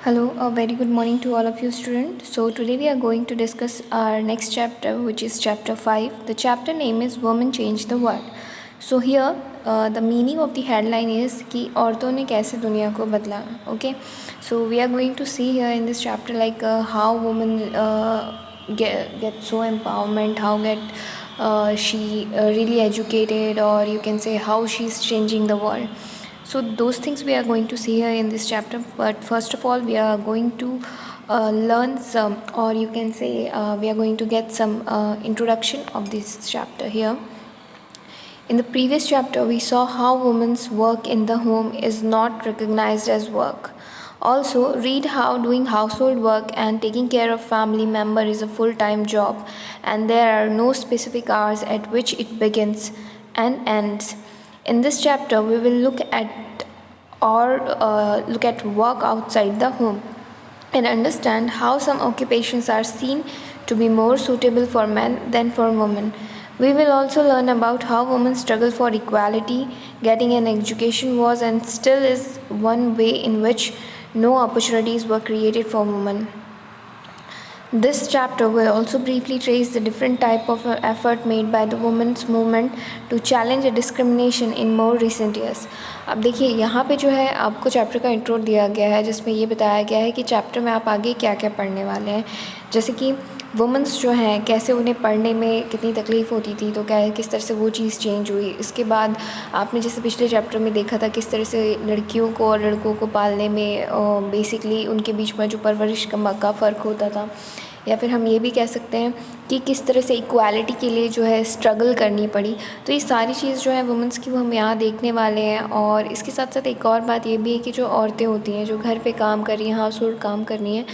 Hello, a very good morning to all of you students. So today we are going to discuss our next chapter, which is chapter 5. The chapter name is Women Change the World. So here the meaning of the headline is कि औरतों ने कैसे दुनिया को बदला. Okay, so we are going to see here in this chapter like how women get so empowerment, how get she really educated, or you can say how she's changing the world. So those things we are going to see here in this chapter, but first of all we are going to learn some, or you can say we are going to get some introduction of this chapter here. In the previous chapter we saw how women's work in the home is not recognized as work. Also read how doing household work and taking care of family member is a full-time job, and there are no specific hours at which it begins and ends. In this chapter, we will look at work outside the home and understand how some occupations are seen to be more suitable for men than for women. We will also learn about how women struggle for equality. Getting an education was and still is one way in which no opportunities were created for women. This chapter will also briefly trace the different type of effort made by the women's movement to challenge a discrimination in more recent years. अब देखिए यहाँ पे जो है आपको chapter का intro दिया गया है, जिसमें ये बताया गया है कि चैप्टर में आप आगे क्या क्या पढ़ने वाले हैं. जैसे कि वुमेंस जो हैं कैसे उन्हें पढ़ने में कितनी तकलीफ़ होती थी, तो क्या किस तरह से वो चीज़ चेंज हुई. इसके बाद आपने जैसे पिछले चैप्टर में देखा था किस तरह से लड़कियों को और लड़कों को पालने में बेसिकली उनके बीच में जो परवरिश का फ़र्क होता था, या फिर हम ये भी कह सकते हैं कि किस तरह से इक्वालिटी के लिए जो है स्ट्रगल करनी पड़ी. तो ये सारी चीज़ जो है वुमेंस की वो हम यहाँ देखने वाले हैं. और इसके साथ साथ एक और बात ये भी है कि जो औरतें होती हैं जो घर पे काम कर रही हैं, हाउस होल्ड काम कर रही हैं,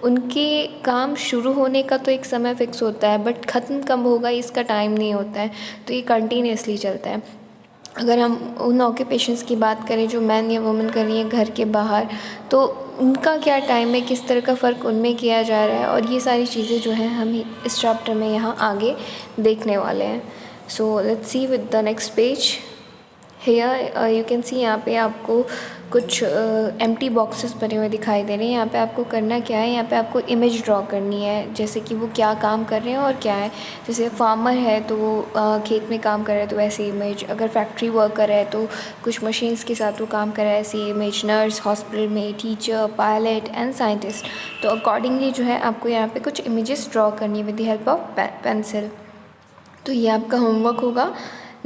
उनके काम शुरू होने का तो एक समय फ़िक्स होता है, बट ख़त्म कब होगा इसका टाइम नहीं होता है. तो ये कंटिन्यूसली चलता है. अगर हम उन ऑक्यूपेशंस की बात करें जो मैन या वुमेन कर रही हैं घर के बाहर, तो उनका क्या टाइम है, किस तरह का फ़र्क उनमें किया जा रहा है, और ये सारी चीज़ें जो हैं हम इस चैप्टर में यहाँ आगे देखने वाले हैं. So let's see with the next page. Here you can see यहाँ पे आपको कुछ एम्प्टी बॉक्सेस बने हुए दिखाई दे रहे हैं. यहाँ पे आपको करना क्या है, यहाँ पे आपको इमेज ड्रॉ करनी है, जैसे कि वो क्या काम कर रहे हैं और क्या है. जैसे फार्मर है तो वो खेत में काम कर रहा है तो वैसी इमेज. अगर फैक्ट्री वर्कर है तो कुछ मशीन्स के साथ वो काम कर रहा है, ऐसी इमेज. नर्स हॉस्पिटल में, टीचर, पायलट एंड साइंटिस्ट. तो अकॉर्डिंगली जो है आपको यहाँ पे कुछ इमेजेस ड्रॉ करनी है with the help of pencil. तो ये आपका होमवर्क होगा.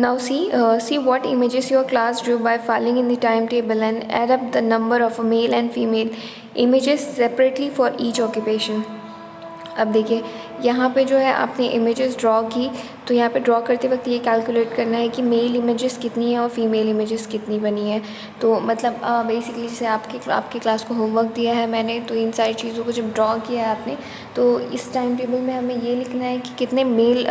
Now see what images your class drew by filing in the timetable and add up the number of male and female images separately for each occupation. अब देखिए यहाँ पे जो है आपने इमेजेस ड्रॉ की, तो यहाँ पे ड्रॉ करते वक्त ये कैलकुलेट करना है कि मेल इमेजेस कितनी है और फीमेल इमेजेस कितनी बनी है. तो मतलब बेसिकली जैसे आपके क्लास को होमवर्क दिया है मैंने, तो इन सारी चीज़ों को जब ड्रॉ किया है आपने, तो इस टाइम टेबल में हमें ये लिखना है कि कितने मेल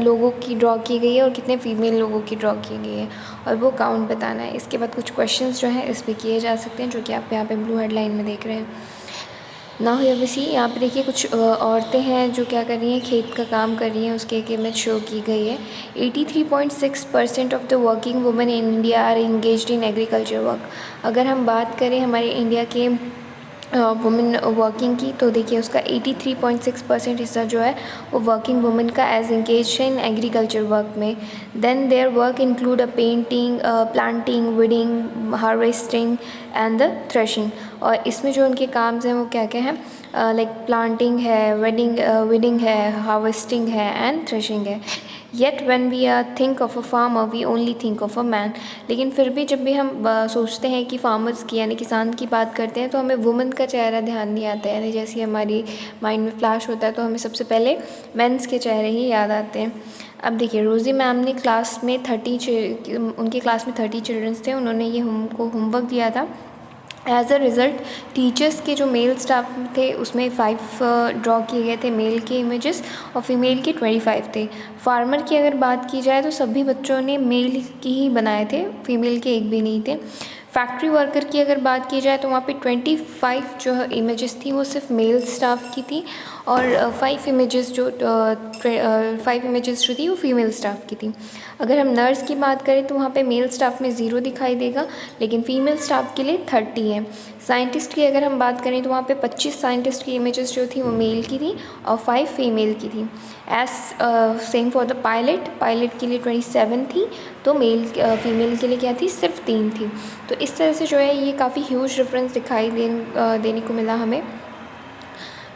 लोगों की ड्रॉ की गई है और कितने फीमेल लोगों की ड्रॉ की गई है, और वो काउंट बताना है. इसके बाद कुछ क्वेश्चन जो हैं इस पर किए जा सकते हैं, जो कि आप यहाँ पर ब्लू हेडलाइन में देख रहे हैं. ना हो वैसी यहाँ पे देखिए कुछ औरतें हैं जो क्या कर रही हैं, खेत का काम कर रही हैं. उसके एक इमेज शो की गई है. 83.6% of the working women in India are engaged in agriculture work. अगर हम बात करें हमारे इंडिया के वुमेन वर्किंग की, तो देखिए उसका 83.6% हिस्सा जो है वो वर्किंग वुमेन का एज इंगेज है इन एग्रीकल्चर वर्क में. Then their work include painting, planting, weeding, harvesting and the threshing. और इसमें जो उनके काम्स हैं वो क्या क्या हैं, लाइक प्लांटिंग है, वीडिंग है, हार्वेस्टिंग है एंड थ्रेशिंग है. Yet when we think of a farmer we only think of a man. लेकिन फिर भी जब भी हम सोचते हैं कि फार्मर्स की यानी किसान की बात करते हैं, तो हमें वुमेन का चेहरा ध्यान नहीं आता है. यानी जैसे हमारी माइंड में फ्लैश होता है तो हमें सबसे पहले मेंस के चेहरे ही याद आते हैं. अब देखिए रोज़ी मैम ने क्लास में उनकी क्लास में 30 चिल्ड्रंस थे. उन्होंने ये हमको होमवर्क दिया था. एज अ रिज़ल्ट टीचर्स के जो मेल स्टाफ थे उसमें 5 ड्रॉ किए गए थे मेल के इमेजेस, और फीमेल के 25 थे. फार्मर की अगर बात की जाए तो सभी बच्चों ने मेल की ही बनाए थे, फीमेल के एक भी नहीं थे. फैक्ट्री वर्कर की अगर बात की जाए तो वहाँ पे 25 जो इमेजेस थी वो सिर्फ मेल स्टाफ की थी, और 5 इमेजेस जो थी वो फीमेल स्टाफ की थी। अगर हम नर्स की बात करें तो वहाँ पे मेल स्टाफ में 0 दिखाई देगा, लेकिन फ़ीमेल स्टाफ के लिए 30 है। साइंटिस्ट की अगर हम बात करें तो वहाँ पे 25 साइंटिस्ट की इमेजेस जो थी वो मेल की थी और 5 फीमेल की थी। As same for the pilot के लिए 27 थी, तो फीमेल के लिए क्या थी, सिर्फ 3 थी। तो इस तरह से जो है ये काफ़ी ह्यूज डिफरेंस दिखाई देने को मिला हमें।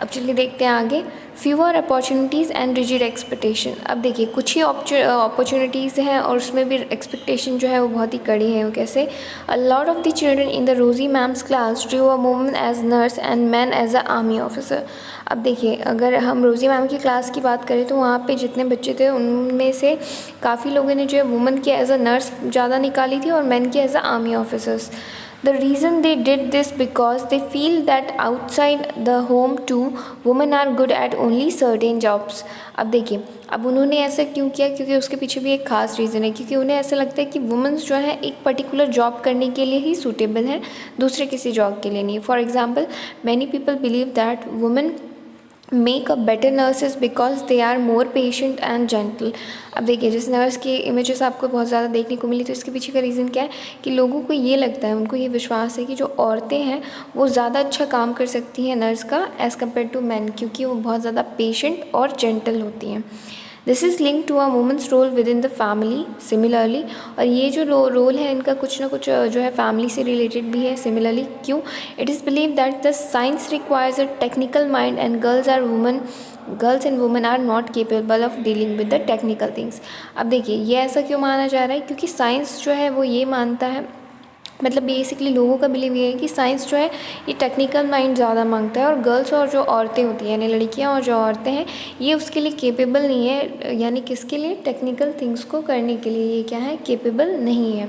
अब चलिए देखते हैं आगे। Fewer opportunities and rigid expectation. अब देखिए कुछ ही अपॉर्चुनिटीज़ हैं और उसमें भी एक्सपेक्टेशन जो है वो बहुत ही कड़ी है। वो कैसे? A lot of the children in the Rosy ma'am's class drew a woman as nurse and man as a army officer. अब देखिए अगर हम रोज़ी मैम की क्लास की बात करें तो वहाँ पे जितने बच्चे थे उनमें से काफ़ी लोगों ने जो है वुमन की एज अ नर्स ज़्यादा निकाली थी और मैन की as a army officers. The reason they did this because they feel that outside the home too, women are good at only certain jobs. अब देखिए अब उन्होंने ऐसा क्यों किया, क्योंकि उसके पीछे भी एक खास रीज़न है, क्योंकि उन्हें ऐसा लगता है कि वुमेंस जो है एक पर्टिकुलर जॉब करने के लिए ही सूटेबल है, दूसरे किसी जॉब के लिए नहीं। For example many people believe that women make a better nurses because they are more patient and gentle. अब देखिए जिस नर्स की इमेजेस आपको बहुत ज़्यादा देखने को मिली तो इसके पीछे का रीज़न क्या है कि लोगों को ये लगता है, उनको ये विश्वास है कि जो औरतें हैं वो ज़्यादा अच्छा काम कर सकती हैं नर्स का एज़ कम्पेयर टू मैन, क्योंकि वो बहुत ज़्यादा पेशेंट और जेंटल होती हैं। This is link to a women's role within the family similarly. और ये जो रोल है इनका कुछ ना कुछ जो है फैमिली से रिलेटेड भी है सिमिलरली। क्यों? It is believe that the science requires a technical mind and girls and women are not capable of dealing with the technical things. अब देखिए ये ऐसा क्यों माना जा रहा है, क्योंकि साइंस जो है वो ये मानता है, मतलब बेसिकली लोगों का बिलीव ये है कि साइंस जो है ये टेक्निकल माइंड ज़्यादा मांगता है, और गर्ल्स और जो औरतें होती हैं यानी लड़कियां और जो औरतें हैं ये उसके लिए केपेबल नहीं है, यानी किसके लिए? टेक्निकल थिंग्स को करने के लिए ये क्या है? केपेबल नहीं है।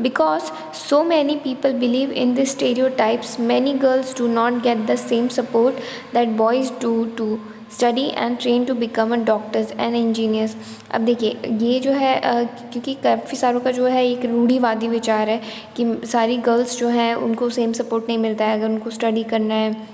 Because so many people believe in the stereotypes, many girls do not get the same support that boys do to study and train to become a doctors and engineers। अब देखिए ये जो है क्योंकि काफ़ी सारों का जो है एक रूढ़िवादी विचार है कि सारी गर्ल्स जो हैं उनको सेम सपोर्ट नहीं मिलता है अगर उनको स्टडी करना है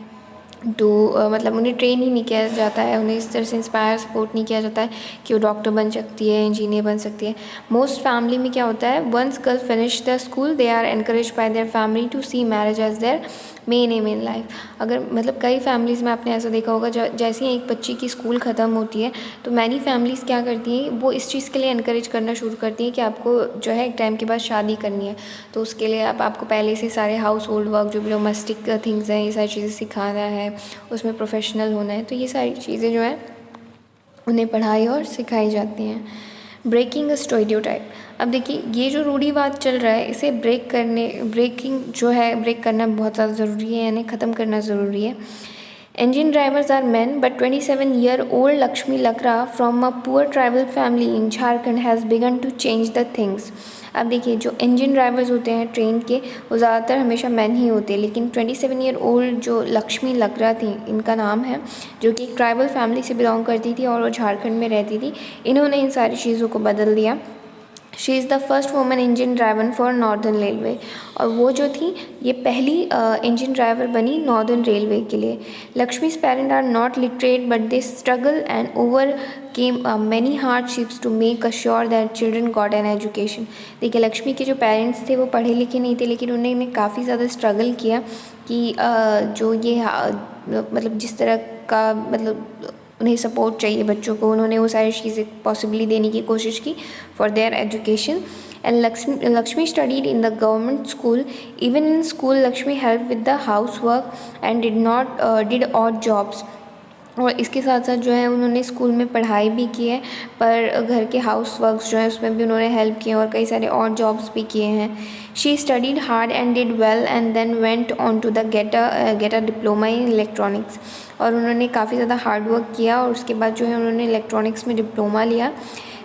तो मतलब उन्हें ट्रेन ही नहीं किया जाता है, उन्हें इस तरह से इंस्पायर सपोर्ट नहीं किया जाता है कि वो डॉक्टर बन सकती है, इंजीनियर बन सकती है। मोस्ट फैमिली में क्या होता है, once girl finish the school they are encourage by their family to see marriage as their main aim in life. अगर मतलब कई फैमिलीज़ में आपने ऐसा देखा होगा जैसे ही एक बच्ची की स्कूल ख़त्म होती है तो मैनी फैमिलीज़ क्या करती हैं, वो इस चीज़ के लिए एनकरेज करना शुरू करती हैं कि आपको जो है एक टाइम के बाद शादी करनी है, तो उसके लिए आपको पहले से सारे हाउस होल्ड वर्क जो भी डोमेस्टिक थिंग्स हैं ये सारी चीज़ें सिखाना है, उसमें प्रोफेशनल होना है, तो ये सारी चीज़ें जो है उन्हें पढ़ाई और सिखाई जाती हैं। Breaking a stereotype. अब देखिए ये जो रूढ़िवाद चल रहा है इसे ब्रेक करना बहुत ज़्यादा ज़रूरी है, यानी ख़त्म करना ज़रूरी है। Engine drivers are men, but 27-year-old Lakshmi Lakra from a poor tribal family in Jharkhand has begun to change the things। अब देखिए जो इंजन ड्राइवर्स होते हैं ट्रेन के वो ज़्यादातर हमेशा मैन ही होते हैं, लेकिन 27-year-old जो लक्ष्मी लकरा थी इनका नाम है, जो कि एक ट्राइबल फैमिली से बिलोंग करती थी और वो झारखंड में रहती थी, इन्होंने इन सारी चीज़ों को बदल दिया। She is the first woman engine driver for northern railway. और वो जो थी ये पहली इंजन ड्राइवर बनी नॉर्दर्न रेलवे के लिए। Lakshmi's parent are not literate but they struggle and overcame many hardships to make assure that children got an education. देखिए लक्ष्मी के जो पेरेंट्स थे वो पढ़े लिखे नहीं थे, लेकिन उन्होंने काफ़ी ज़्यादा स्ट्रगल किया कि जो ये मतलब जिस तरह का मतलब उन्हें सपोर्ट चाहिए बच्चों को, उन्होंने वो सारी चीज़ें पॉसिबली देने की कोशिश की for their education. And Lakshmi studied in the government school. Even in school Lakshmi help with the house work and did odd jobs. और इसके साथ साथ जो है उन्होंने स्कूल में पढ़ाई भी की है, पर घर के हाउस वर्क्स जो है उसमें भी उन्होंने हेल्प किया और कई सारे और जॉब्स भी किए हैं। She studied hard and did well and then went on to the get a diploma in electronics. और उन्होंने काफ़ी ज़्यादा हार्ड वर्क किया और उसके बाद जो है उन्होंने इलेक्ट्रॉनिक्स में डिप्लोमा लिया।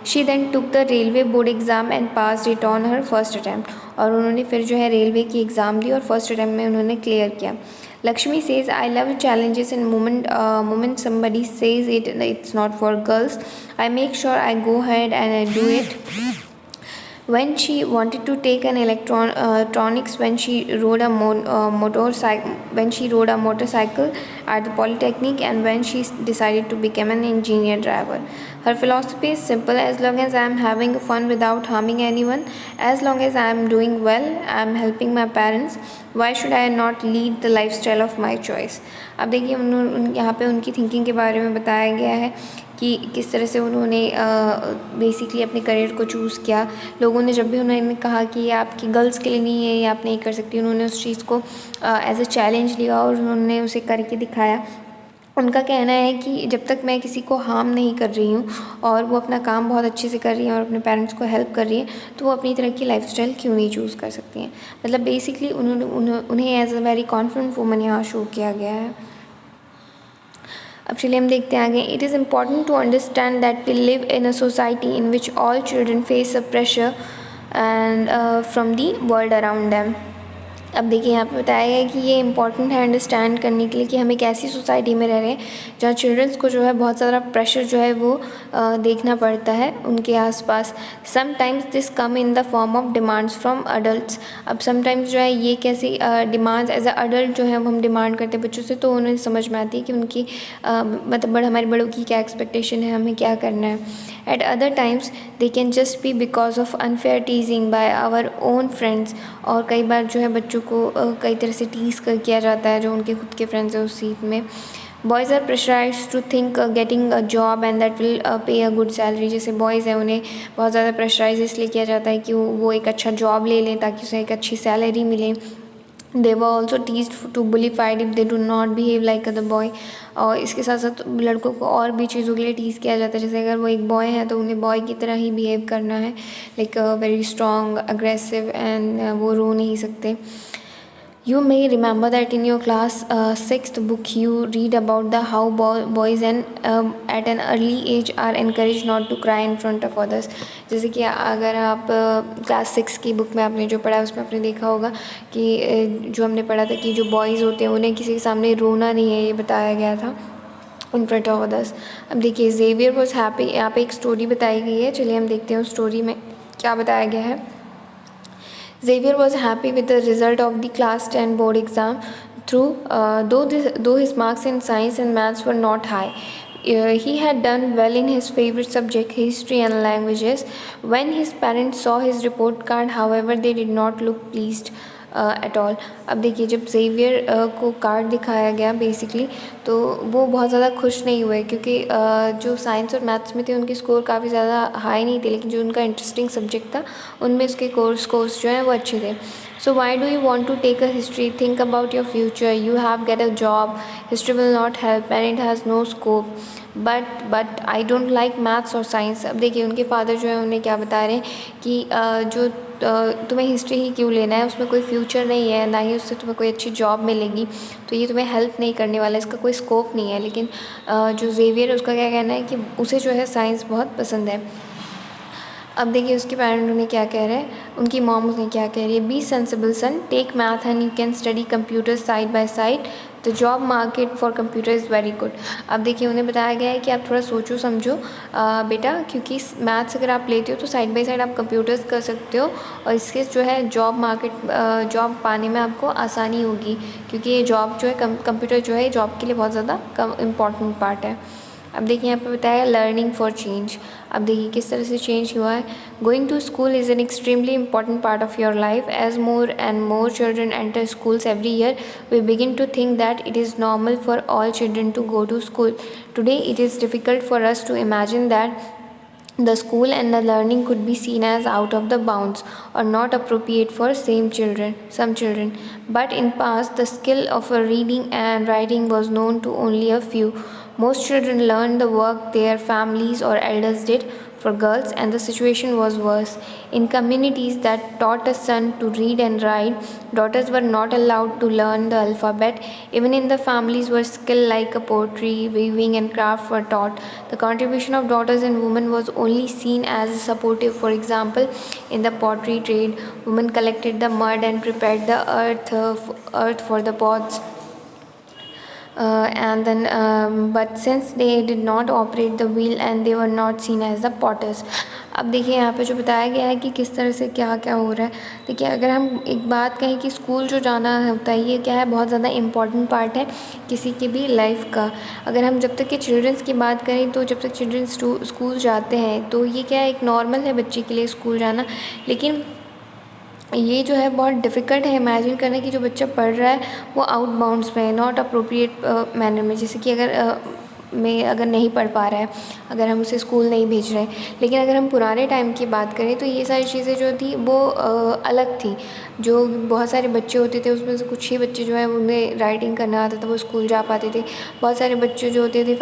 She then took the railway board exam and pass it on her first attempt. और उन्होंने फिर जो है रेलवे की एग्ज़ाम दी और फर्स्ट अटैम्प्ट में उन्होंने क्लियर किया। Lakshmi says, I love challenges and moment somebody says it's not for girls, I make sure I go ahead and I do it when she wanted to take an electronics when she rode a motorcycle at the polytechnic, and when she decided to become an engineer driver. Her philosophy is simple: as long as I am having fun without harming anyone, as long as I am doing well, I am helping my parents, why should I not lead the lifestyle of my choice. अब देखिए यहाँ पे उनकी thinking के बारे में बताया गया है कि किस तरह से उन्होंने बेसिकली अपने करियर को चूज़ किया। लोगों ने जब भी उन्होंने कहा कि ये आपकी गर्ल्स के लिए नहीं है, ये आप नहीं कर सकती, उन्होंने उस चीज़ को एज अ चैलेंज लिया और उन्होंने उसे करके दिखाया। उनका कहना है कि जब तक मैं किसी को हार्म नहीं कर रही हूँ और वो अपना काम बहुत अच्छे से कर रही हैं और अपने पेरेंट्स को हेल्प कर रही हैं, तो वो अपनी तरह की लाइफस्टाइल क्यों नहीं चूज़ कर सकती हैं। मतलब बेसिकली उन्हें as a very confident woman यहाँ शो किया गया है। अब चलिए हम देखते हैं आगे। It is important to understand that we live in a society in which all children face a pressure and from the world around them. अब देखिए यहाँ पे बताया गया है कि ये इंपॉर्टेंट है अंडरस्टैंड करने के लिए कि हम एक ऐसी सोसाइटी में रह रहे हैं जहाँ चिल्ड्रंस को जो है बहुत ज़्यादा प्रेशर जो है वो देखना पड़ता है उनके आसपास। Sometimes this come in the form of demands from adults. अब समटाइम्स जो है ये कैसी डिमांड्स एज अ अडल्ट जो है हम डिमांड करते हैं बच्चों से, तो उन्हें समझ में आती है कि उनकी मतलब हमारे बड़ों की क्या एक्सपेक्टेशन है, हमें क्या करना है। At other times they can just be because of unfair teasing by our own friends। और कई बार जो है बच्चों को कई तरह से टीज़ किया जाता है जो उनके खुद के फ्रेंड्स हैं उस सीट में। Boys are pressurised to think getting a job and that will pay a good salary. जैसे बॉयज़ हैं उन्हें बहुत ज़्यादा प्रेशराइज इसलिए किया जाता है कि वो एक अच्छा जॉब ले लें ताकि उसे एक अच्छी सैलरी मिले। They were also teased to bullified if they do not behave like the boy। और इसके साथ साथ लड़कों को और भी चीज़ों के लिए टीज़ किया जाता है, जैसे अगर वो एक बॉय है तो उन्हें बॉय की तरह ही बिहेव करना है, like very strong aggressive and वो रो नहीं सकते। You may remember that in your class 6th book you read about the how boys and at an early age are encouraged not to cry in front of others। जैसे कि अगर आप class 6 की book में आपने जो पढ़ा उसमें आपने देखा होगा कि जो हमने पढ़ा था कि जो बॉयज़ होते हैं उन्हें किसी के सामने रोना नहीं है, ये बताया गया था इन फ्रंट ऑफ अदर्स। अब देखिए ज़ेवियर वॉज हैप्पी, यहाँ पे एक स्टोरी बताई गई है, चलिए हम देखते हैं उस स्टोरी में क्या बताया गया है। Xavier was happy with the result of the class 10 board exam, though his marks in science and maths were not high. He had done well in his favorite subject, history and languages. When his parents saw his report card, however, they did not look pleased at all. अब देखिए जब Xavier को card दिखाया गया basically, तो वो बहुत ज़्यादा खुश नहीं हुए क्योंकि जो साइंस और मैथ्स में थे उनके स्कोर काफ़ी ज़्यादा हाई नहीं थे, लेकिन जो उनका इंटरेस्टिंग सब्जेक्ट था उनमें उसके स्कोर्स जो हैं वो अच्छे थे। So why do you want to take a history, think about your future, you have get a job, history will not help and it has no scope, but I don't like maths और science. अब देखिए उनके father जो है उन्हें क्या बता रहे हैं कि जो तुम्हें हिस्ट्री ही क्यों लेना है, उसमें कोई फ्यूचर नहीं है, ना ही उससे तुम्हें कोई अच्छी जॉब मिलेगी, तो ये तुम्हें हेल्प नहीं करने वाला, इसका कोई स्कोप नहीं है। लेकिन जो ज़ेवियर है उसका क्या कहना है कि उसे जो है साइंस बहुत पसंद है। अब देखिए उसके पेरेंट उन्हें क्या कह रहे हैं, उनकी मॉम उन्हें क्या कह रही है, be sensible son, take math and you can study computer side by side, the job market for computer is very good. अब देखिए उन्हें बताया गया है कि आप थोड़ा सोचो समझो बेटा, क्योंकि मैथ्स अगर आप लेते हो तो साइड बाय साइड आप कंप्यूटर्स कर सकते हो और इसके जो है जॉब पाने में आपको आसानी होगी, क्योंकि ये जॉब जो है कंप्यूटर जो है जॉब के लिए बहुत ज़्यादा इम्पॉर्टेंट पार्ट है। अब देखिए यहाँ पे बताया लर्निंग फॉर चेंज। अब देखिए किस तरह से चेंज हुआ है। Going to school is an extremely important part of your life. As more and more children enter schools every year, we begin to think that it is normal for all children to go to school. Today it is difficult for us to imagine that the school and the learning could be seen as out of the bounds or not appropriate for some children. But in past, the skill of reading and writing was known to only a few. Most children learned the work their families or elders did. For girls, and the situation was worse. In communities that taught a son to read and write, daughters were not allowed to learn the alphabet. Even in the families where skill like poetry, weaving, and craft were taught, the contribution of daughters and women was only seen as supportive. For example, in the pottery trade, women collected the mud and prepared the earth for the pots. But since they did not operate the wheel and they were not seen as the potters। अब देखिए यहाँ पे जो बताया गया है कि किस तरह से क्या क्या हो रहा है। देखिए अगर हम एक बात कहें कि स्कूल जो जाना होता है ये क्या है, बहुत ज़्यादा इम्पॉर्टेंट पार्ट है किसी की भी लाइफ का। अगर हम जब तक कि चिल्ड्रंस की बात करें तो जब तक चिल्ड्रंस स्कूल जाते हैं तो ये क्या है, एक नॉर्मल है बच्चे के लिए स्कूल जाना। लेकिन ये जो है बहुत डिफ़िकल्ट है इमेजिन करना कि जो बच्चा पढ़ रहा है वो आउट बाउंड्स में, नॉट अप्रोप्रिएट मैनर में, जैसे कि अगर नहीं पढ़ पा रहा है, अगर हम उसे स्कूल नहीं भेज रहे हैं। लेकिन अगर हम पुराने टाइम की बात करें तो ये सारी चीज़ें जो थी वो अलग थी। जो बहुत सारे बच्चे होते थे उसमें से कुछ ही बच्चे जो है उन्हें राइटिंग करना आता था, वो स्कूल जा पाते थे। बहुत सारे बच्चे जो होते थे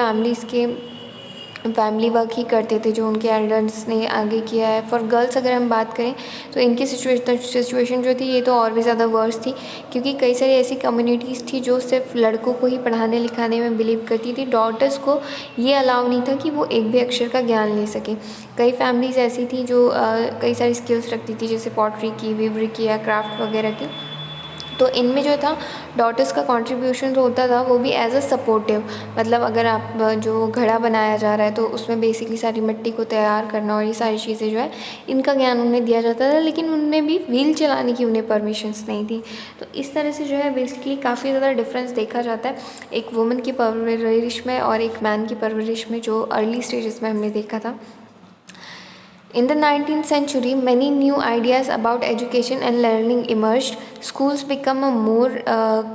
फैमिली वर्क ही करते थे जो उनके एल्डर्स ने आगे किया है। फॉर गर्ल्स अगर हम बात करें तो इनकी सिचुएशन जो थी ये तो और भी ज़्यादा वर्स थी, क्योंकि कई सारी ऐसी कम्युनिटीज़ थी जो सिर्फ लड़कों को ही पढ़ाने लिखाने में बिलीव करती थी। डॉटर्स को ये अलाउ नहीं था कि वो एक भी अक्षर का ज्ञान ले सकें। कई फैमिलीज़ ऐसी थी जो कई सारी स्किल्स रखती थी, जैसे पॉटरी की, वीवरी की या क्राफ्ट वगैरह की। तो इनमें जो था डॉटर्स का कंट्रीब्यूशन जो होता था वो भी एज अ सपोर्टिव, मतलब अगर आप जो घड़ा बनाया जा रहा है तो उसमें बेसिकली सारी मिट्टी को तैयार करना और ये सारी चीज़ें जो है इनका ज्ञान उन्हें दिया जाता था। लेकिन उनमें भी व्हील चलाने की उन्हें परमिशंस नहीं थी। तो इस तरह से जो है बेसिकली काफ़ी ज़्यादा डिफरेंस देखा जाता है एक वुमेन की परवरिश में और एक मैन की परवरिश में, जो अर्ली स्टेजेस में हमने देखा था। In the 19th century, many new ideas about education and learning emerged. Schools became more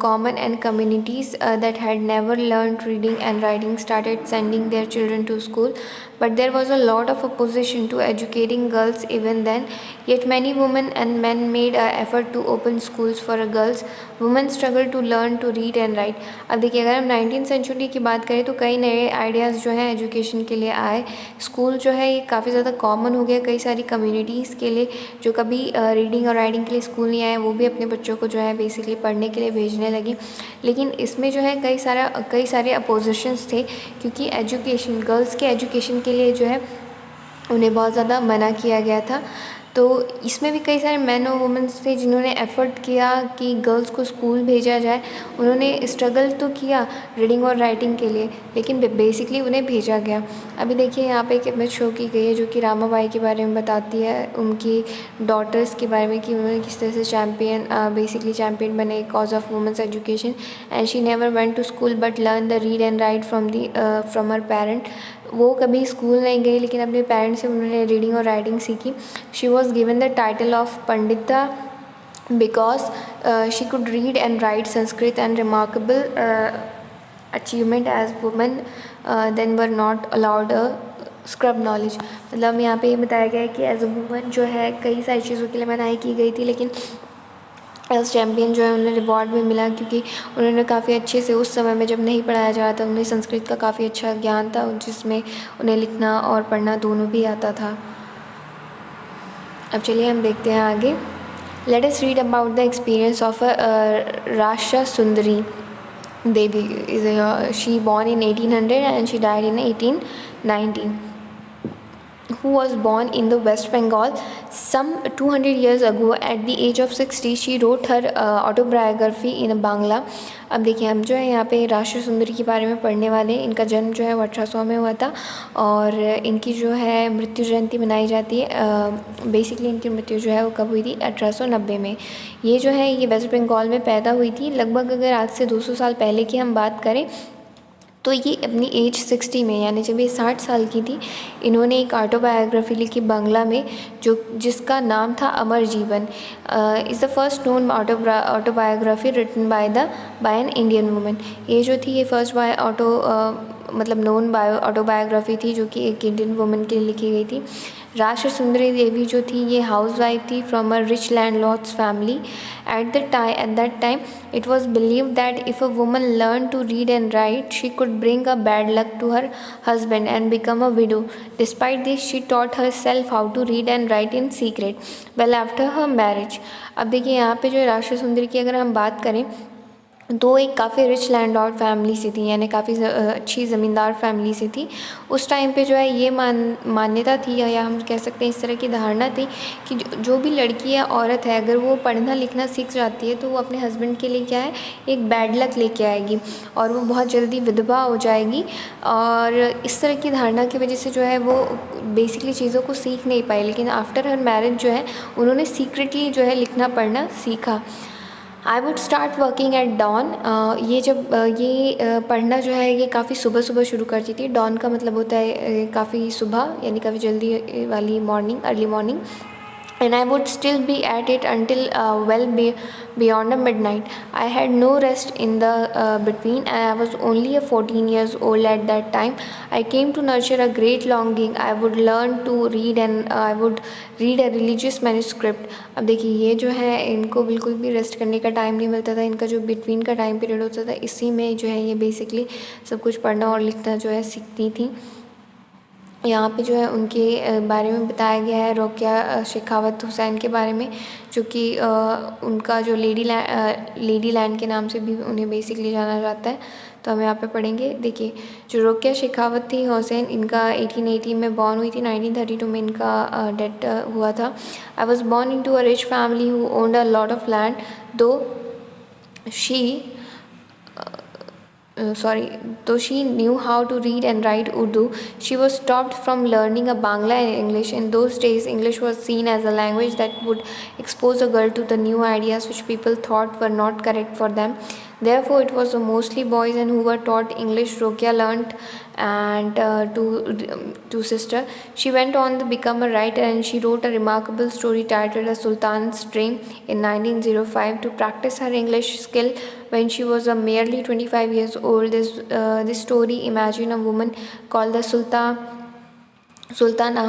common, and communities that had never learned reading and writing started sending their children to school. But there was a lot of opposition to educating girls even then. Yet many women and men made an effort to open schools for girls. Women struggled to learn to read and write. अब देखिए अगर हम 19th century की बात करें तो कई नए आइडियाज़ जो हैं एजुकेशन के लिए आए। स्कूल जो है ये काफ़ी ज़्यादा कॉमन हो गया कई सारी कम्युनिटीज़ के लिए, जो कभी रीडिंग और राइटिंग के लिए स्कूल नहीं आए वो भी अपने बच्चों को जो है बेसिकली पढ़ने के लिए भेजने लगी। लेकिन इसमें जो है कई सारे अपोजिशंस थे, क्योंकि एजुकेशन, गर्ल्स के एजुकेशन के लिए जो है उन्हें बहुत ज़्यादा मना किया गया था। तो इसमें भी कई सारे मैन और वुमेन्स थे जिन्होंने एफ़र्ट किया कि गर्ल्स को स्कूल भेजा जाए। उन्होंने स्ट्रगल तो किया रीडिंग और राइटिंग के लिए, लेकिन बेसिकली उन्हें भेजा गया। अभी देखिए यहाँ पे एक इमेज शो की गई है जो कि रामाबाई के बारे में बताती है, उनकी डॉटर्स के बारे में कि उन्होंने किस तरह से बेसिकली चैम्पियन बने cause of women's education. And she never went to school but learn the read and write from her parent. वो कभी स्कूल नहीं गई लेकिन अपने पेरेंट्स से उन्होंने रीडिंग और राइटिंग सीखी। She was given the title of Pandita because she could read and write Sanskrit, and remarkable achievement as women then were not allowed a scrub knowledge. मतलब यहाँ पे ये बताया गया है कि एज अ वुमन जो है कई सारी चीज़ों के लिए मनाही की गई थी, लेकिन एज चैम्पियन जो है उन्हें रिवॉर्ड भी मिला, क्योंकि उन्होंने काफ़ी अच्छे से उस समय में जब नहीं पढ़ाया जा रहा था उन्हें संस्कृत का काफ़ी अच्छा ज्ञान था, जिसमें उन्हें लिखना और पढ़ना दोनों भी आता था। अब चलिए हम देखते हैं आगे। Let us read about the experience of Rasha Sundari Devi. She born in 1800 and she died in 1890. Who was born in the West Bengal some 200 years ago. At the age of 60, she wrote her autobiography in Bangla. अब देखिए हम जो है यहाँ पे राशा सुंदरी के बारे में पढ़ने वाले हैं। इनका जन्म जो है वो 1800 में हुआ था और इनकी जो है मृत्यु जयंती मनाई जाती है। बेसिकली इनकी मृत्यु जो है वो कब हुई थी, 1890 में। ये जो है ये वेस्ट बंगाल में पैदा हुई थी। लगभग अगर आज से 200 साल पहले की हम बात करें तो ये अपनी एज 60 में, यानी जब ये 60 साल की थी, इन्होंने एक ऑटोबायोग्राफी लिखी बांग्ला में जिसका नाम था Amar Jiban. Is the first known autobiography written by an Indian women. ये जो थी ये फर्स्ट नोन ऑटोबायोग्राफी थी जो कि एक इंडियन वुमेन के लिए लिखी गई थी। राशा सुंदरी देवी जो थी ये हाउसवाइफ थी from a rich landlords family. At that time, it was believed that if a woman learned to read and write, she could bring a bad luck to her husband and become a widow. Despite this, she taught herself how to read and write in secret well after her marriage. अब देखिए यहाँ पे जो राशा सुंदरी की अगर हम बात करें तो एक काफ़ी रिच लैंडलॉर्ड फैमिली से थी, यानी काफ़ी अच्छी ज़मींदार फैमिली से थी। उस टाइम पे जो है ये मान्यता थी, या हम कह सकते हैं इस तरह की धारणा थी कि जो भी लड़की या औरत है, अगर वो पढ़ना लिखना सीख जाती है तो वो अपने हस्बैंड के लिए क्या है, एक बैड लक लेके आएगी और वो बहुत जल्दी विधवा हो जाएगी। और इस तरह की धारणा की वजह से जो है वो बेसिकली चीज़ों को सीख नहीं पाई, लेकिन आफ्टर हर मैरिज जो है उन्होंने सीक्रेटली जो है लिखना पढ़ना सीखा। I would start working at dawn. ये जब पढ़ना जो है ये काफ़ी सुबह सुबह शुरू करती थी। डॉन का मतलब होता है काफ़ी सुबह, यानी काफ़ी जल्दी वाली morning, early morning. And I would still be at it until beyond the midnight. I had no rest in the between, and I was only a 14 years old at that time. I came to nurture a great longing. I would learn to read, and I would read a religious manuscript. अब देखिए ये जो है इनको बिल्कुल भी rest करने का टाइम नहीं मिलता था। इनका जो बिटवीन का टाइम पीरियड होता था इसी में जो है ये बेसिकली सब कुछ पढ़ना और लिखना जो है सीखती थी। यहाँ पे जो है उनके बारे में बताया गया है, रोकेया शेखावत हुसैन के बारे में, जो कि उनका जो लेडी लैंड के नाम से भी उन्हें बेसिकली जाना जाता है। तो हम यहाँ पे पढ़ेंगे। देखिए, जो रोकेया शेखावत थी हुसैन, इनका 1880 में बॉर्न हुई थी, 1932 में इनका डेथ हुआ था। I was born into a rich family who owned a lot of land, though she though she knew how to read and write Urdu, she was stopped from learning a Bangla and English. In those days, English was seen as a language that would expose a girl to the new ideas which people thought were not correct for them. Therefore, it was mostly boys and who were taught English. Rokia learnt and to sister. She went on to become a writer, and she wrote a remarkable story titled A Sultan's Dream in 1905 to practice her English skill when she was a merely 25 years old. This story imagined a woman called the Sultana,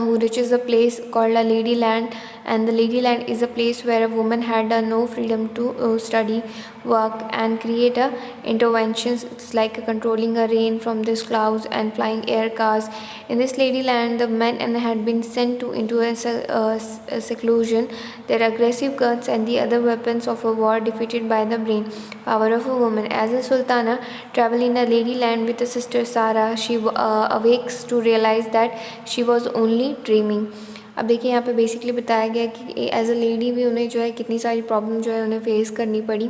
who reaches a place called a lady land, and the lady land is a place where a woman had no freedom to study, work, and create interventions. It's like controlling a rain from these clouds and flying air cars. In this lady land, the men had been sent into a seclusion. Their aggressive guns and the other weapons of a war defeated by the brain power of a woman. As a sultana travel in a lady land with a sister Sarah, she awakes to realize that she was only dreaming. अब देखिए यहाँ पे basically बताया गया कि as a lady भी उन्हें जो है कितनी सारी प्रॉब्लम जो है उन्हें फेस करनी पड़ी,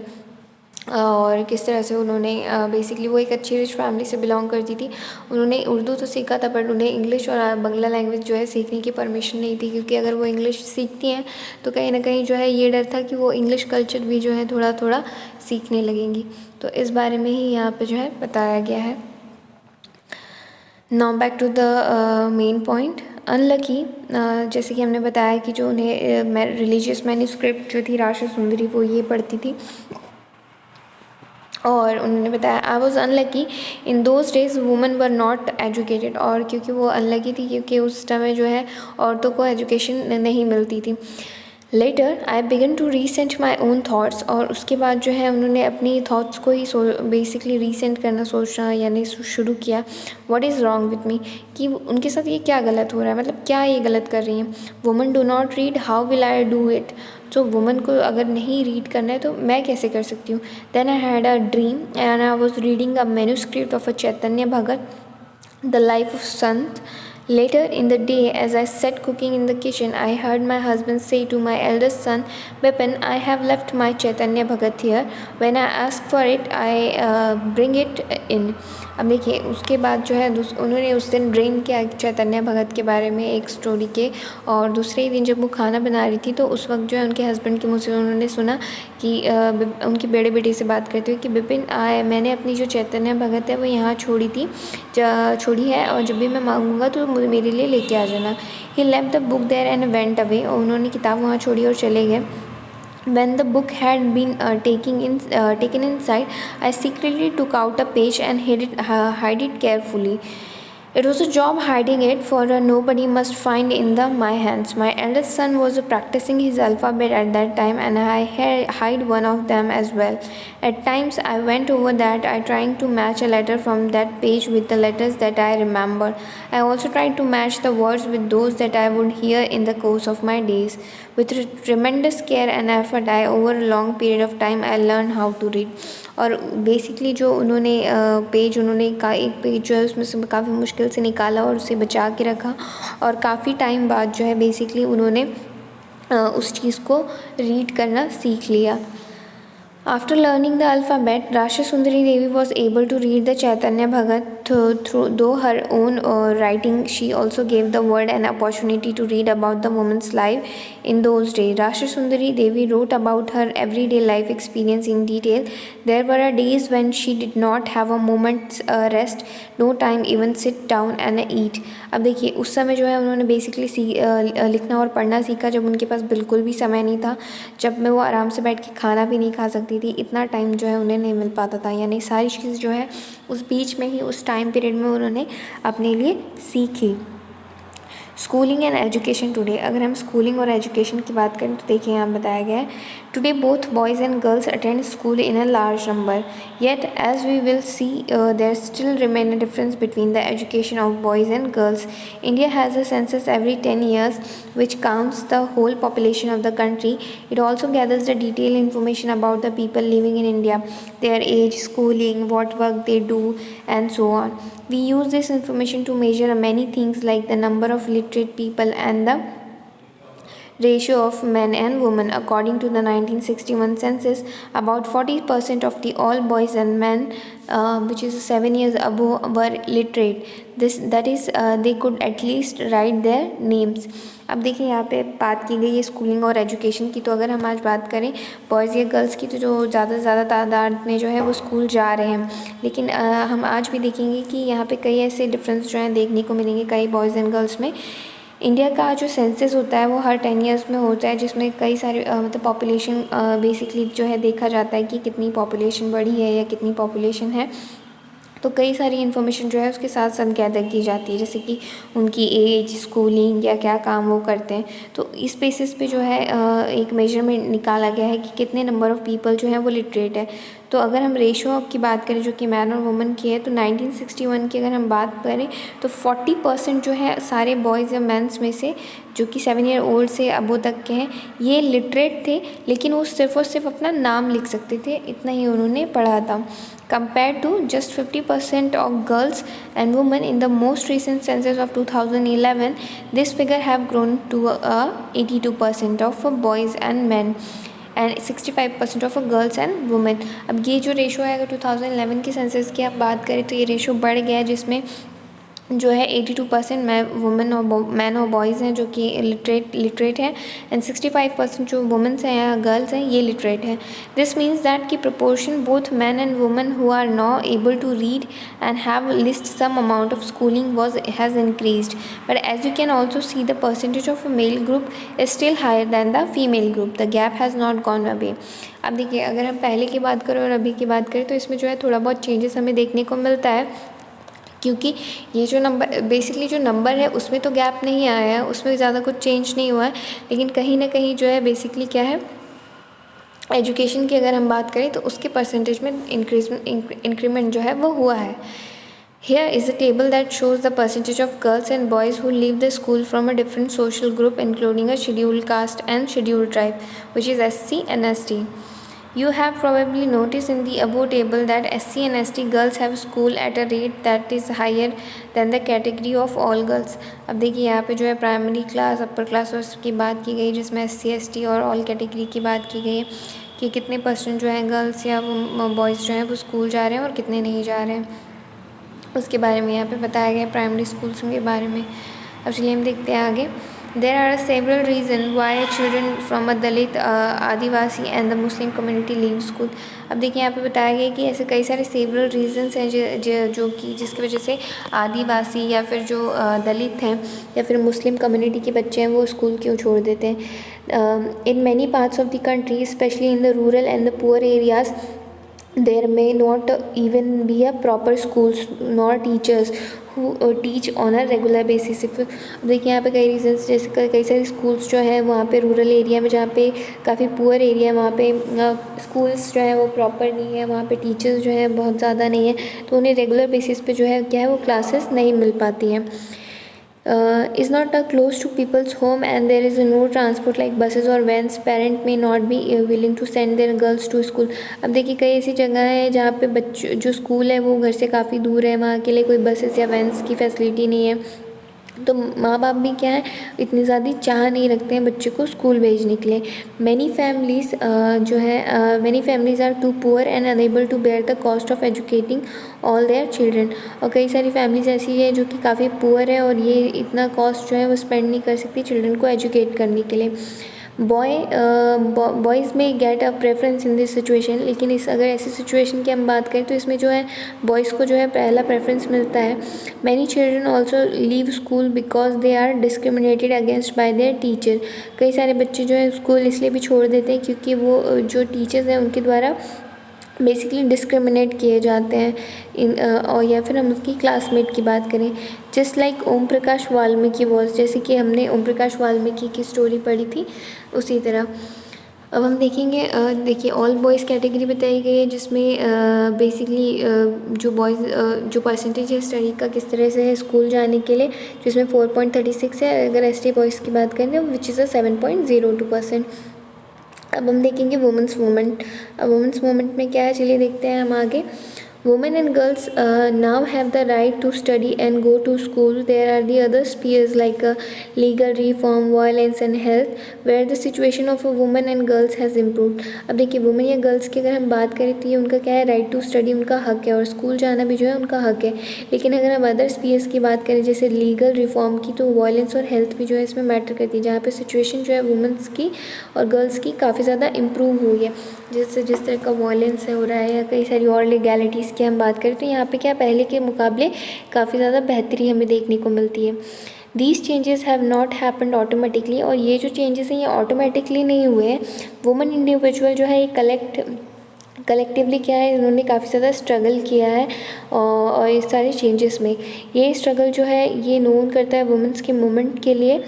और किस तरह से उन्होंने बेसिकली वो एक अच्छी रिच फैमिली से बिलोंग करती थी। उन्होंने उर्दू तो सीखा था, बट उन्हें इंग्लिश और बंगला लैंग्वेज जो है सीखने की परमिशन नहीं थी, क्योंकि अगर वो इंग्लिश सीखती हैं तो कहीं ना कहीं जो है ये डर था कि वो इंग्लिश कल्चर भी जो है थोड़ा थोड़ा सीखने लगेंगी। तो इस बारे में ही यहाँ पे जो है बताया गया है। Now back to the main point. Unlucky, जैसे कि हमने बताया कि जो उन्हें रिलीजियस मैन्युस्क्रिप्ट जो थी राशि सुंदरी वो ये पढ़ती थी, और उन्होंने बताया I was unlucky in those days women were not educated. और क्योंकि वो अनलकी थी क्योंकि उस समय जो है औरतों को एजुकेशन नहीं मिलती थी। Later I began to resent my own thoughts, और उसके बाद जो है उन्होंने अपनी थाट्स को ही बेसिकली रीसेंट करना सोचना यानी शुरू किया। What is wrong with me, कि उनके साथ ये क्या गलत हो रहा है, मतलब क्या ये गलत कर रही हैं। Woman do not read, how will I do it. तो वुमन को अगर नहीं रीड करना है तो मैं कैसे कर सकती हूँ। Then I had a dream and I was reading a manuscript of a Chaitanya Bhagat, the life of Sant. Later in the day, as I sat cooking in the kitchen, I heard my husband say to my eldest son, Bipin, I have left my Chaitanya Bhagat here. When I ask for it, I bring it in. अब देखिए उसके बाद जो है उन्होंने उस दिन dream किया चैतन्य भगत के बारे में एक स्टोरी के, और दूसरे ही दिन जब वो खाना बना रही थी तो उस वक्त जो है उनके हस्बैंड के मुँह से उन्होंने सुना कि उनके बड़े बेटे से बात करते हुए कि बिपिन मैंने अपनी जो चैतन्य भगत है वो यहाँ छोड़ी है, और जब भी मैं मांगूंगा तो मेरे लिए लेके आ जाना। He left the book there and went away, और उन्होंने किताब वहाँ छोड़ी और चले गए। When the book had been taken inside, I secretly took out a page and hid it carefully. It was a job hiding it, for nobody must find in my hands. My eldest son was practicing his alphabet at that time, and I hid one of them as well. At times, I went over that, I trying to match a letter from that page with the letters that I remembered. I also tried to match the words with those that I would hear in the course of my days. With tremendous care and effort, over a long period of time, I learned how to read. और basically जो उन्होंने page उन्होंने का एक page जो है उसमें से काफ़ी मुश्किल से निकाला और उसे बचा के रखा, और काफ़ी टाइम बाद जो है बेसिकली उन्होंने उस चीज़ को रीड करना सीख लिया. After learning the alphabet, Rasha Sundari Devi was able to read the Chaitanya Bhagat though her own writing. She also gave the world an opportunity to read about the woman's life in those days. Rasha Sundari Devi wrote about her everyday life experience in detail. There were days when she did not have a moment's rest, no time even sit down and eat. अब देखिए उस समय जो है उन्होंने basically लिखना और पढ़ना सीखा जब उनके पास बिल्कुल भी समय नहीं था, जब मैं वो आराम से बैठ के खाना भी नहीं खा सकती थी, इतना टाइम जो है उन्हें नहीं मिल पाता था. यानी सारी चीज़ जो है उस बीच में ही, उस टाइम पीरियड में उन्होंने अपने लिए सीखी. Schooling and education today. अगर हम स्कूलिंग और एजुकेशन की बात करें तो देखिए यहाँ बताया गया है, today both boys and girls attend school in a large number, yet as we will see there still remain a difference between the education of boys and girls. India has a census every 10 years which counts the whole population of the country. It also gathers the detailed information about the people living in India, their age, schooling, what work they do, and so on. We use this information to measure many things like the number of literate people and the ratio of men and women. According to the 1961 census, about 40% of the all boys and men, which is 7 years above, were literate. That is, they could at least write their names. अब देखिए यहाँ पे बात की गई है schooling और education की. तो अगर हम आज बात करें बॉयज़ या गर्ल्स की, तो जो ज़्यादा से ज़्यादा तादाद में जो है वो स्कूल जा रहे हैं, लेकिन हम आज भी देखेंगे कि यहाँ पे कई ऐसे डिफरेंस जो हैं देखने को मिलेंगे कई बॉयज़ एंड गर्ल्स में. इंडिया का जो सेंसस होता है वो हर 10 years में होता है, जिसमें कई सारे मतलब पॉपुलेशन बेसिकली जो है देखा जाता है कि कितनी पॉपुलेशन बढ़ी है या कितनी पॉपुलेशन है. तो कई सारी इन्फॉर्मेशन जो है उसके साथ साथ गैदर की जाती है, जैसे कि उनकी एज, स्कूलिंग या क्या काम वो करते हैं. तो इस बेसिस पे जो है एक मेजरमेंट निकाला गया है कि कितने नंबर ऑफ़ पीपल जो हैं वो लिटरेट है. तो अगर हम रेशो की बात करें जो कि मैन और वुमेन की है, तो 1961 की अगर हम बात करें तो 40% जो है सारे बॉयज़ या मैंस में से जो कि 7 year old से अबो तक के हैं, ये लिटरेट थे, लेकिन वो सिर्फ़ और सिर्फ अपना नाम लिख सकते थे, इतना ही उन्होंने पढ़ा था. Compared to just 50% of girls and women in the most recent census of 2011, this figure have grown to 82% of boys and men and 65% of girls and women. अब ये जो रेशो है अगर 2011 के सेंसस की आप बात करें तो ये रेशो बढ़ गया है, जिसमें जो है 82% मैन और बॉयज़ हैं जो कि लिटरेट हैं, एंड 65% जो वुमेंस हैं या गर्ल्स हैं ये लिटरेट हैं. दिस मीन्स दैट की proportion both man and women who are now able to read and have least some amount of schooling has increased, but as you can also see the percentage of a male group is still higher than the female group. The gap has not gone away. अब देखिए अगर हम पहले की बात करें और अभी की बात करें तो इसमें जो है थोड़ा बहुत चेंजेस हमें देखने को मिलता है, क्योंकि ये जो नंबर बेसिकली जो नंबर है उसमें तो गैप नहीं आया है, उसमें ज़्यादा कुछ चेंज नहीं हुआ है, लेकिन कहीं ना कहीं जो है बेसिकली क्या है एजुकेशन की अगर हम बात करें तो उसके परसेंटेज में इंक्रीमेंट जो है वो हुआ है. Here is a table that shows the percentage of girls and boys who leave the school from a different social group, including a scheduled caste and scheduled tribe, which is SC and ST. You have probably noticed in the above table that SC and ST girls have school at a rate that is higher than the category of all girls. अब देखिए यहाँ पे जो है primary class, upper class और की बात की गई, जिसमें SC ST और ऑल कैटेगरी की बात की गई है कि कितने परसेंट जो है गर्ल्स या बॉयज़ जो हैं वो स्कूल जा रहे हैं और कितने नहीं जा रहे हैं, उसके बारे में यहाँ पे बताया गया है प्राइमरी स्कूल्स के बारे में. अब चलिए हम देखते हैं आगे. There are several reasons why children from a Dalit, Adivasi and the Muslim community leave school. अब देखिए यहाँ पे बताया गया कि ऐसे कई सारे several reasons हैं जो कि जिसकी वजह से आदिवासी या फिर जो दलित हैं या फिर मुस्लिम कम्युनिटी के बच्चे हैं वो स्कूल क्यों छोड़ देते हैं. In many parts of the country, especially in the rural and the poor areas, there may not even be a proper schools nor teachers who teach on a regular basis. देखिए यहाँ पे कई reasons, जैसे कई सारे schools जो हैं वहाँ पे रूरल एरिया में, जहाँ पे काफ़ी पुअर एरिया है, वहाँ पे स्कूल्स जो है वो प्रॉपर नहीं है, वहाँ पे टीचर्स जो हैं बहुत ज़्यादा नहीं है, तो उन्हें रेगुलर बेसिस पे जो है क्या है वो क्लासेस नहीं मिल पाती हैं. is not close to people's home and there is no transport like buses or vans, parent may not be willing to send their girls to school. अब देखिए कई ऐसी जगह है जहाँ पे बच्चों जो स्कूल है वो घर से काफ़ी दूर है, वहाँ के लिए कोई बसेस या वैन्स की फैसिलिटी नहीं है, तो माँ बाप भी क्या है इतनी ज़्यादा चाह नहीं रखते हैं बच्चे को स्कूल भेजने के लिए. मैनी फैमिलीज़ जो है many families are too poor and unable to bear the cost of educating all their children. और कई सारी फैमिलीज़ ऐसी है जो कि काफ़ी पुअर है और ये इतना कॉस्ट जो है वो स्पेंड नहीं कर सकती चिल्ड्रन को एजुकेट करने के लिए. बॉयज़ में get a preference in this situation. लेकिन इस अगर ऐसी सिचुएशन की हम बात करें तो इसमें जो है बॉयज़ को जो है पहला प्रेफरेंस मिलता है. Many children also leave school because they are discriminated against by their teacher. कई सारे बच्चे जो है स्कूल इसलिए भी छोड़ देते हैं क्योंकि वो जो टीचर्स हैं उनके द्वारा बेसिकली डिस्क्रिमिनेट किए जाते हैं और या फिर हम उसकी क्लासमेट की बात करें. Just like Om Prakash Valmiki was, जैसे कि हमने ओम प्रकाश वाल्मीकि की स्टोरी पढ़ी थी उसी तरह. अब हम देखेंगे देखिए ऑल बॉयज़ कैटेगरी बताई गई है जिसमें बेसिकली जो बॉयज़ जो परसेंटेज है स्टडी का किस तरह से है स्कूल जाने के लिए, जिसमें 4.36 है. अगर एसटी बॉयज़ की बात करें तो विच इज़ अ 7.02%. अब हम देखेंगे वुमेंस मूवमेंट. अब वुमेंस मूवमेंट में क्या है चलिए देखते हैं हम आगे. Women and girls now have the right to study and go to school. There are the other spheres like legal reform, violence and health where the situation of a woman and girls has improved. अब देखिए women या girls की अगर हम बात करें तो ये उनका क्या है राइट टू स्टडी उनका हक है और स्कूल जाना भी जो है उनका हक है. लेकिन अगर हम अदर स्पीयर्स की बात करें जैसे लीगल रिफॉर्म की तो वायलेंस और हेल्थ भी जो है इसमें मैटर करती है, जहाँ पे सिचुएशन जो है वुमेंस की और गर्ल्स की काफ़ी ज़्यादा इम्प्रूव हुई है. जिस तरह का वायलेंस हो रहा है या कई सारी और लीगैलिटीज़ की हम बात करें तो यहाँ पे क्या पहले के मुकाबले काफ़ी ज़्यादा बेहतरी हमें देखने को मिलती है. These changes have not happened automatically. और ये जो चेंजेस हैं ये ऑटोमेटिकली नहीं हुए हैं. वुमेन इंडिविजुअल जो है ये कलेक्टिवली क्या है इन्होंने काफ़ी ज़्यादा स्ट्रगल किया है और इस सारे चेंजेस में ये स्ट्रगल जो है ये नोन करता है वुमेंस के मूवमेंट के लिए.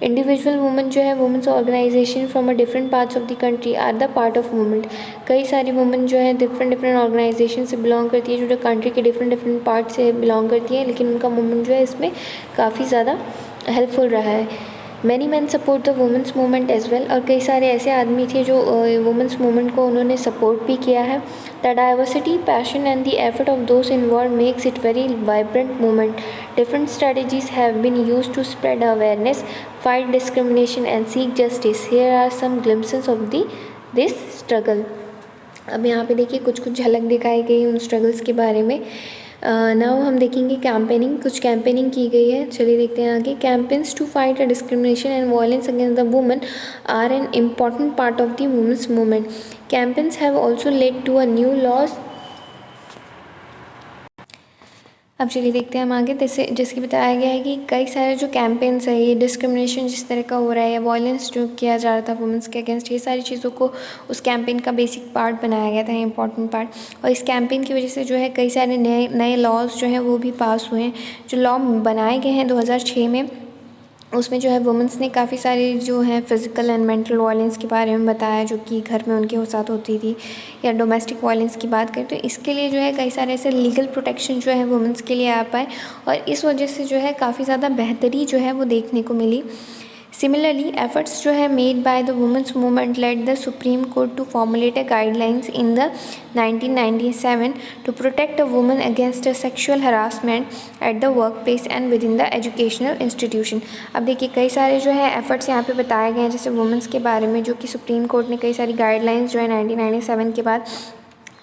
इंडिविजुअल वुमेन जो है women's organisation from a different parts of the country are the part of movement. कई सारी वुमेन जो है डिफरेंट ऑर्गेनाइजेशन से बिलोंग करती है जो कंट्री के डिफरेंट पार्ट से बिलोंग करती है, लेकिन उनका मूवमेंट जो है इसमें काफ़ी ज़्यादा हेल्पफुल रहा है. Many man support the women's movement as well. और कई सारे ऐसे आदमी थे जो वुमेंस मूवमेंट को उन्होंने सपोर्ट भी किया है. The diversity passion and the effort of those involve makes it very vibrant movement. Different strategies have been use to spread awareness, fight discrimination and seek justice. Here are some glimpses of this struggle. अब यहाँ पे देखिए कुछ झलक दिखाई गई उन struggles के बारे में. नाउ हम देखेंगे कैंपेनिंग. कुछ कैंपेनिंग की गई है, चलिए देखते हैं आगे. Campaigns to fight discrimination and violence against the women are an important part of the women's movement. Campaigns have also led to a new laws. अब चलिए देखते हैं हम आगे. जैसे कि बताया गया है कि कई सारे जो कैंपेन्स है ये डिस्क्रिमिनेशन जिस तरह का हो रहा है या वायलेंस जो किया जा रहा था वुमेंस के अगेंस्ट, ये सारी चीज़ों को उस कैंपेन का बेसिक पार्ट बनाया गया था, इंपॉर्टेंट पार्ट. और इस कैंपेन की वजह से जो है कई सारे नए लॉज जो हैं वो भी पास हुए हैं. जो लॉ बनाए गए हैं 2006 में उसमें जो है वुमेंस ने काफ़ी सारे जो है फिज़िकल एंड मेंटल वायलेंस के बारे में बताया जो कि घर में उनके साथ होती थी, या डोमेस्टिक वायलेंस की बात करें तो इसके लिए जो है कई सारे ऐसे लीगल प्रोटेक्शन जो है वुमेंस के लिए आ पाए और इस वजह से जो है काफ़ी ज़्यादा बेहतरी जो है वो देखने को मिली. Similarly, efforts जो है made by the women's movement led the Supreme Court to formulate a guidelines in the 1997 to protect a woman against a sexual harassment at the workplace and within the educational institution. अब देखिए कई सारे जो है efforts यहाँ पे बताए गए हैं जैसे वुमेंस के बारे में, जो कि सुप्रीम कोर्ट ने कई सारी गाइडलाइंस जो है 1997 के बाद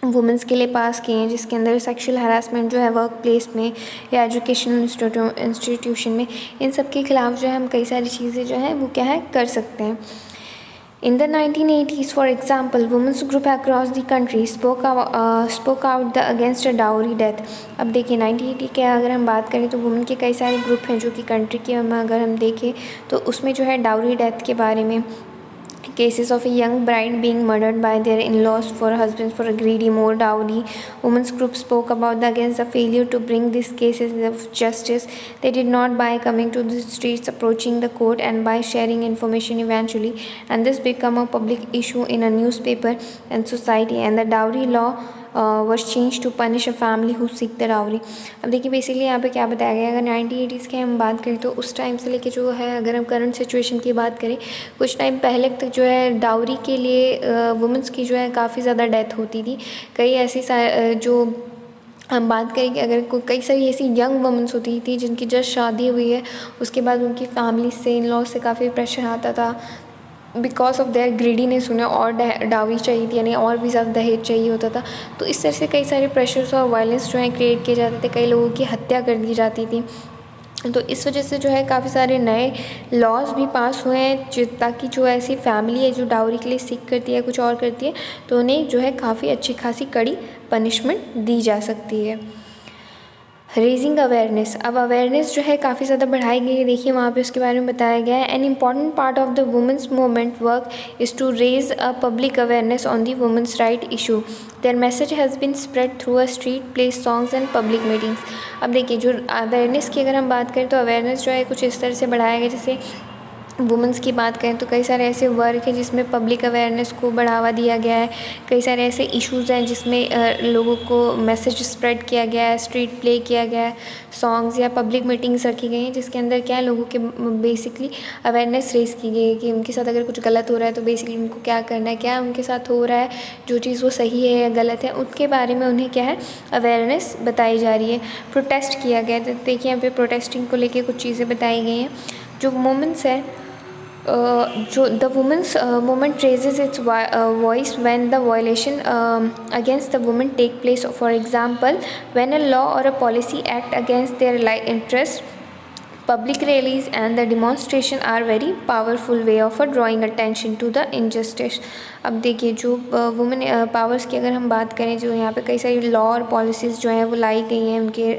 वुमेंस के लिए पास किए हैं, जिसके अंदर सेक्सुअल हरासमेंट जो है वर्क प्लेस में या एजुकेशनल इंस्टीट्यूशन में, इन सब के ख़िलाफ़ जो है हम कई सारी चीज़ें जो है वो क्या है कर सकते हैं. In the 1980s, for example, women's group across the country spoke out against a dowry death. अब देखिए 1980 के अगर हम बात करें तो वुमेन के कई सारे ग्रुप हैं जो कि कंट्री के अगर हम देखें तो उसमें जो है डाउरी डेथ के बारे में, cases of a young bride being murdered by their in-laws for husbands for a greedy more dowry. Women's group spoke about against the failure to bring these cases of justice. They did not by coming to the streets, approaching the court, and by sharing information eventually. And this became a public issue in a newspaper and society. And the dowry law was changed to punish a family who seek the dowry। अब देखिए basically यहाँ पे क्या बताया गया है, अगर 1980s की हम बात करें तो उस टाइम से लेके जो है, अगर हम करंट सिचुएशन की बात करें, कुछ टाइम पहले तक जो है डाउरी के लिए वुमेंस की जो है काफ़ी ज़्यादा डेथ होती थी। कई ऐसी जो हम बात करें कि अगर कई सारी ऐसी यंग वुमेंस होती थी जिनकी जस्ट शादी हुई है, उसके बाद उनकी फैमिली से, इन लॉ से काफ़ी प्रेशर आता था बिकॉज ऑफ देयर ग्रीडीनेस, उन्हें और डाउरी चाहिए थी, यानी और भी ज़्यादा दहेज चाहिए होता था। तो इस तरह से कई सारे प्रेशर्स और वायलेंस जो है क्रिएट किए जाते थे, कई लोगों की हत्या कर दी जाती थी। तो इस वजह से जो है काफ़ी सारे नए लॉज भी पास हुए हैं ताकि जो ऐसी फैमिली है जो डाउरी के लिए सीख करती है, कुछ और करती है, तो उन्हें जो है काफ़ी अच्छी खासी कड़ी पनिशमेंट दी जा सकती है। रेजिंग अवेयरनेस, अब अवेयरनेस जो है काफ़ी ज़्यादा बढ़ाई गई है। देखिए वहाँ पे उसके बारे में बताया गया है, an important part of the women's movement work is to raise a public awareness on the women's right issue. Their message has been spread through a street plays songs and public meetings. अब देखिए जो awareness की अगर हम बात करें तो awareness जो है कुछ इस तरह से बढ़ाया गया, जैसे वुमेंस की बात करें तो कई सारे ऐसे वर्क हैं जिसमें पब्लिक अवेयरनेस को बढ़ावा दिया गया है। कई सारे ऐसे इश्यूज़ हैं जिसमें लोगों को मैसेज स्प्रेड किया गया है, स्ट्रीट प्ले किया गया है, सॉन्ग्स या पब्लिक मीटिंग्स रखी गई हैं जिसके अंदर क्या है, लोगों के बेसिकली अवेयरनेस रेज़ की गई है कि उनके साथ अगर कुछ गलत हो रहा है तो बेसिकली उनको क्या करना है, क्या उनके साथ हो रहा है, जो चीज़ वो सही है या गलत है, उनके बारे में उन्हें क्या है अवेयरनेस बताई जा रही है। प्रोटेस्ट किया गया, तो देखिए यहाँ पे प्रोटेस्टिंग को लेके कुछ चीज़ें बताई गई हैं। जो वुमेंस है, जो the women's movement raises its voice when the violation against the women take place. For example, when a law or a policy act against their interest, public rallies and the demonstration are very powerful way of drawing attention to the injustice। अब देखिए जो women powers की अगर हम बात करें, जो यहाँ पे कई सारी लॉ और पॉलिसीज़ जो हैं वो लाई गई हैं उनके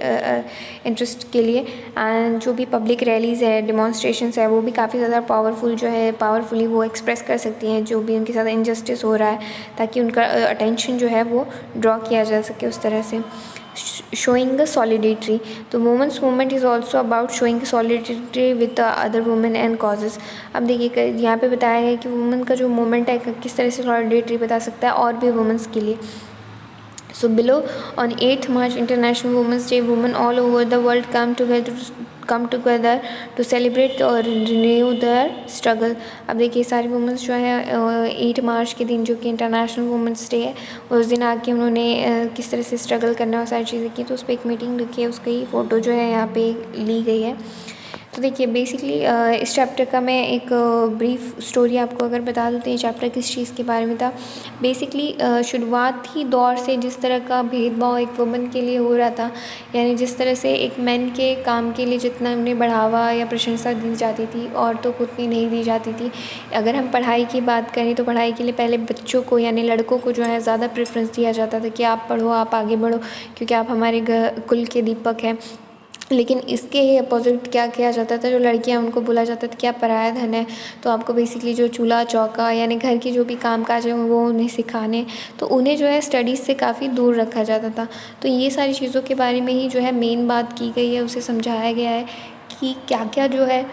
इंटरेस्ट के लिए, एंड जो भी पब्लिक रैलीज़ है, डिमॉन्स्ट्रेशंस है, वो भी काफ़ी ज़्यादा पावरफुल जो है, पावरफुली वो एक्सप्रेस कर सकती हैं जो भी उनके साथ इनजस्टिस हो रहा है, ताकि उनका अटेंशन जो है वो ड्रॉ किया जा सके उस तरह से। शोइंग द सॉलिडेरिटी, तो women's movement is also about showing solidarity with the other women and causes. अब देखिए यहाँ पे बताया गया है कि वुमेन का जो मूवमेंट है किस तरह से सॉलिडेरिटी बता सकता है और भी वुमेंस के लिए। So below, on 8th March, International Women's Day, women all over the world come together to celebrate और renew their struggle। अब देखिए सारी वुमेंस जो है 8 मार्च के दिन, जो कि इंटरनेशनल वुमेंस डे है, उस दिन आके उन्होंने किस तरह से स्ट्रगल करना और सारी चीज़ें की, तो उस पर एक मीटिंग रखी है, उसकी फ़ोटो जो है यहाँ पे ली गई है। तो देखिए बेसिकली इस चैप्टर का मैं एक ब्रीफ स्टोरी आपको अगर बता दूँ तो ये चैप्टर किस चीज़ के बारे में था। बेसिकली शुरुआती दौर से जिस तरह का भेदभाव एक वुमन के लिए हो रहा था, यानी जिस तरह से एक मैन के काम के लिए जितना उन्हें बढ़ावा या प्रशंसा दी जाती थी, औरतों को उतनी नहीं दी जाती थी। अगर हम पढ़ाई की बात करें तो पढ़ाई के लिए पहले बच्चों को यानी लड़कों को जो है ज़्यादा प्रेफरेंस दिया जाता था कि आप पढ़ो, आप आगे बढ़ो, क्योंकि आप हमारे कुल के दीपक हैं। लेकिन इसके ही अपोजिट क्या किया जाता था, जो लड़कियां उनको बोला जाता था कि आप पराया धन है, तो आपको बेसिकली जो चूल्हा चौका यानी घर की जो भी काम काज है वो उन्हें सिखाने, तो उन्हें जो है स्टडीज़ से काफ़ी दूर रखा जाता था। तो ये सारी चीज़ों के बारे में ही जो है मेन बात की गई है, उसे समझाया गया है कि क्या क्या जो है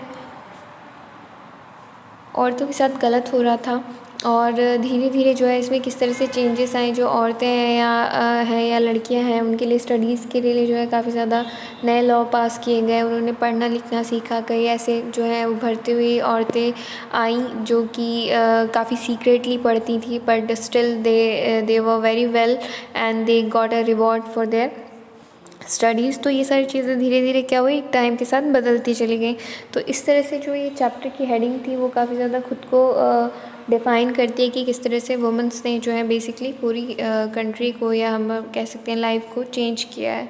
औरतों के साथ गलत हो रहा था, और धीरे धीरे जो है इसमें किस तरह से चेंजेस आए। जो औरतें हैं या लड़कियां हैं, उनके लिए स्टडीज़ के लिए जो है काफ़ी ज़्यादा नए लॉ पास किए गए, उन्होंने पढ़ना लिखना सीखा। कई ऐसे जो है उभरती हुई औरतें आईं जो कि काफ़ी सीक्रेटली पढ़ती थी, but still they were very well and they got a reward for their studies. तो ये सारी चीज़ें धीरे धीरे क्या हुई, टाइम के साथ बदलती चली गई। तो इस तरह से जो ये चैप्टर की हेडिंग थी वो काफ़ी ज़्यादा खुद को डिफ़ाइन करती है कि किस तरह से वुमेंस ने जो है बेसिकली पूरी कंट्री को या हम कह सकते हैं लाइफ को चेंज किया है।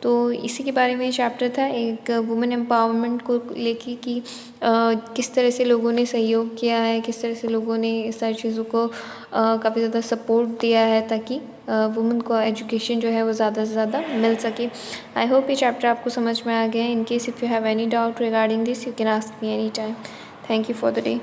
तो इसी के बारे में चैप्टर था, एक वुमेन एम्पावरमेंट को लेके कि किस तरह से लोगों ने सहयोग किया है, किस तरह से लोगों ने इस सारी चीज़ों को काफ़ी ज़्यादा सपोर्ट दिया है ताकि वुमेन को एजुकेशन जो है वो ज़्यादा से ज़्यादा मिल सके। आई होप ये चैप्टर आपको समझ में आ गया है। In case if you have any doubt regarding this you can ask me any time. Thank you for the day.